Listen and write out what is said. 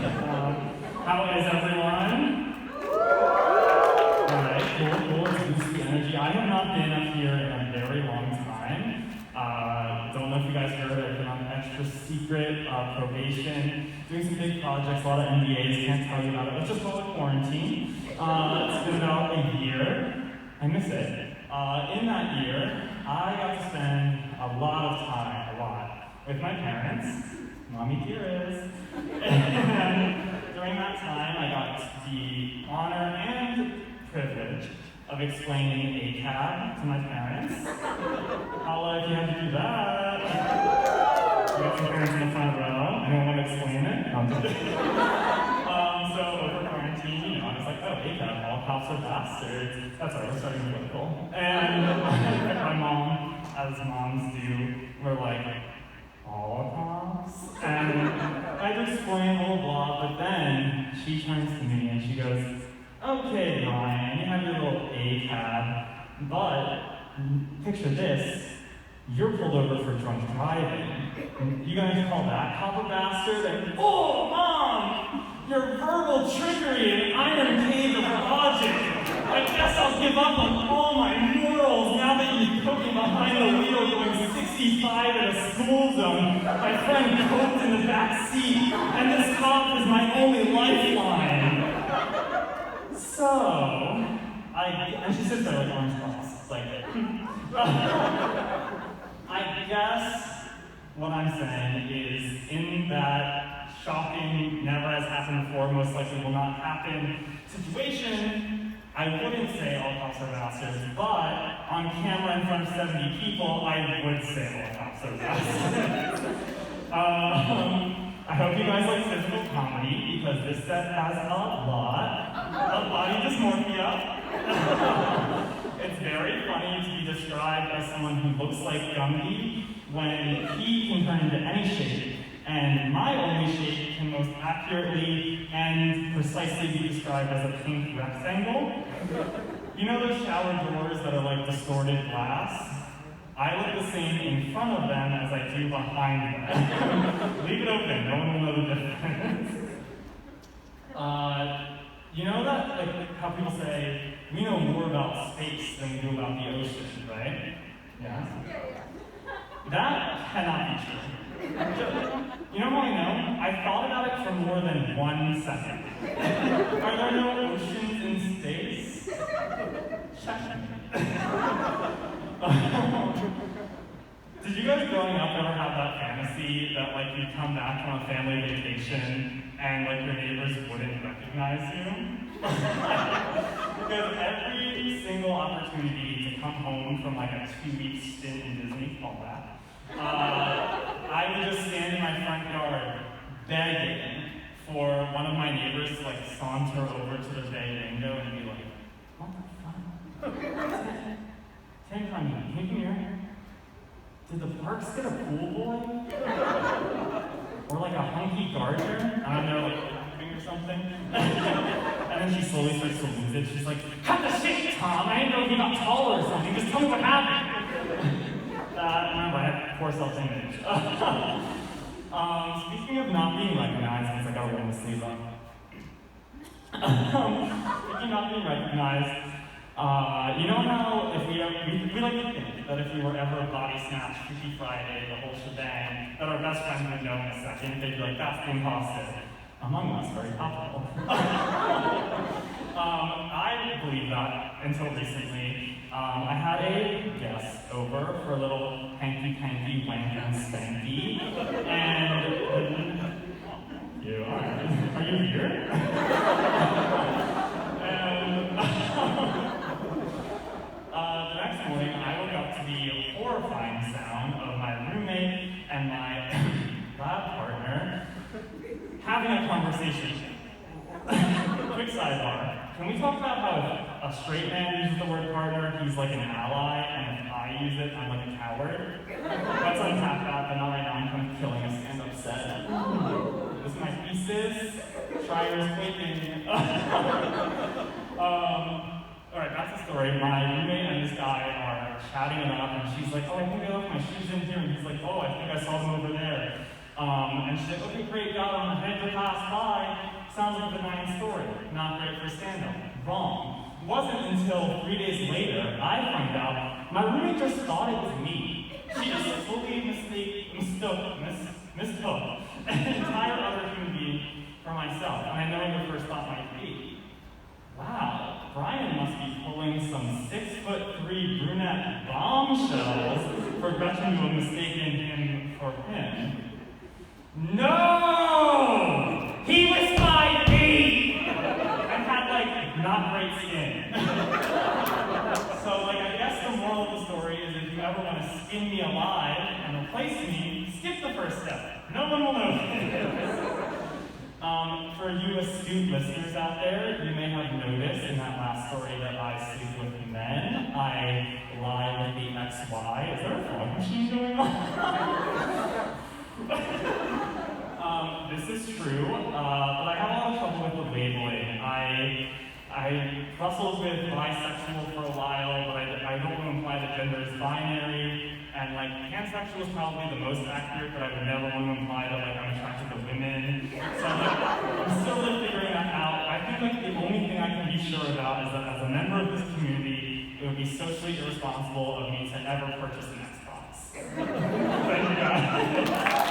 How is everyone? Alright, cool, it's boosty energy. I have not been up here in a very long time. Don't know if you guys heard, I've been on extra secret probation, doing some big projects, a lot of MBAs, can't tell you about it. Let's just call it quarantine. It's been about a year. I miss it. In that year, I got to spend a lot of time, with my parents, Mommy Dearest. And during that time, I got the honor and privilege of explaining ACAB to my parents. Holla if you had to do that. We got some parents in the front row. Anyone want to explain it? No, I'm just kidding. So over quarantine, I was like, oh, ACAB, all cops are bastards. That's right, we're starting political. And my mom, as moms do, were like, all cops? And I just explained blah, blah, but then she turns to me and she goes, okay, Ryan, you have your little ACAB, but picture this, you're pulled over for drunk driving. You guys call that cop a bastard? And, oh, Mom, your verbal trickery and iron cave of logic. I guess I'll give up on all my morals now that you're poking behind the wheel going 65 at a school zone. My friend coped in the back seat, and this cop is my only lifeline. So, and she sits there like orange cross. It's like, I guess what I'm saying is, in that shocking, never has happened before, most likely will not happen situation, I wouldn't say all cops are bastards, but on camera in front of 70 people, I would say all cops are bastards. I hope you guys like physical comedy, because this set has a lot of body dysmorphia. It's very funny to be described as someone who looks like Gumby when he can turn into any shape, and my only shape can most accurately and precisely be described as a pink rectangle. You know those shower doors that are like distorted glass? I look the same in front of them as I do behind them. Leave it open, no one will know the difference. You know that, like, how people say, we know more about space than we do about the ocean, right? Yeah? That cannot be true. You know how I know? I thought about it for more than 1 second. Are there no oceans in space? Check. Did you guys growing up ever have that fantasy that like you come back from a family vacation and like your neighbors wouldn't recognize you? Because every single opportunity to come home from like a 2-week stint in Disney, call that, I would just stand in my front yard begging for one of my neighbors to like saunter over to the bay window and be like, what the fuck? Take from me, can you hear? Did the parks get a pool boy? Or like a hunky gardener? I don't know, like acting or something? And then she slowly starts to lose it. She's like, cut the shit, Tom! I didn't know if you got taller or something. Just tell me what happened! Remember, I have poor self-image. Speaking of not being recognized, because I gotta roll my sleeves up. Speaking of not being recognized, you know how if we like to think that if we were ever a body snatch, Freaky Friday, the whole shebang, that our best friend would know in a second, they'd be like, that's the imposter. Among us, very palpable. I believed that until recently. I had a guest over for a little hanky-panky wank and spanky, and are you here? The next morning, I woke up to the horrifying sound of my roommate and my lab partner having a conversation. Quick sidebar. Can we talk about how a straight man uses the word partner, he's like an ally, and if I use it, I'm like a coward? Let's unpack that, but not right now, I'm kind of killing a stand-up set. This is my thesis. Schreier's quaking. Alright, that's the story. My roommate and this guy are chatting it up, and she's like, oh, I think I left my shoes in here, and he's like, oh, I think I saw them over there. And she's like, okay, great, got it on the head to pass by. Sounds like a benign story. Not great for stand-up. Wrong. It wasn't until 3 days later I found out my roommate just thought it was me. She just fully mistook an entire other human being for myself. And I know what your first thought might be. Wow, Brian must be pulling some 6'3" brunette bombshells for Gretchen to have mistaken him for him. No! He was 5 feet! And had, like, not great skin. So, like, I guess the moral of the story is if you ever want to skin me alive and replace me, skip the first step. No one will notice. For you astute listeners out there, you may have noticed in that last story that I sleep with men. I lie with the XY. Is there a fog machine going on? This is true, but I have a lot of trouble with the labeling. I wrestled with bisexual for a while, but I don't want to imply that gender is binary. And like pansexual is probably the most accurate, but I would never want to imply that like I'm attracted to women. So like, I'm still like figuring that out. I think like the only thing I can be sure about is that as a member of this community, it would be socially irresponsible of me to ever purchase an Xbox. Thank you guys.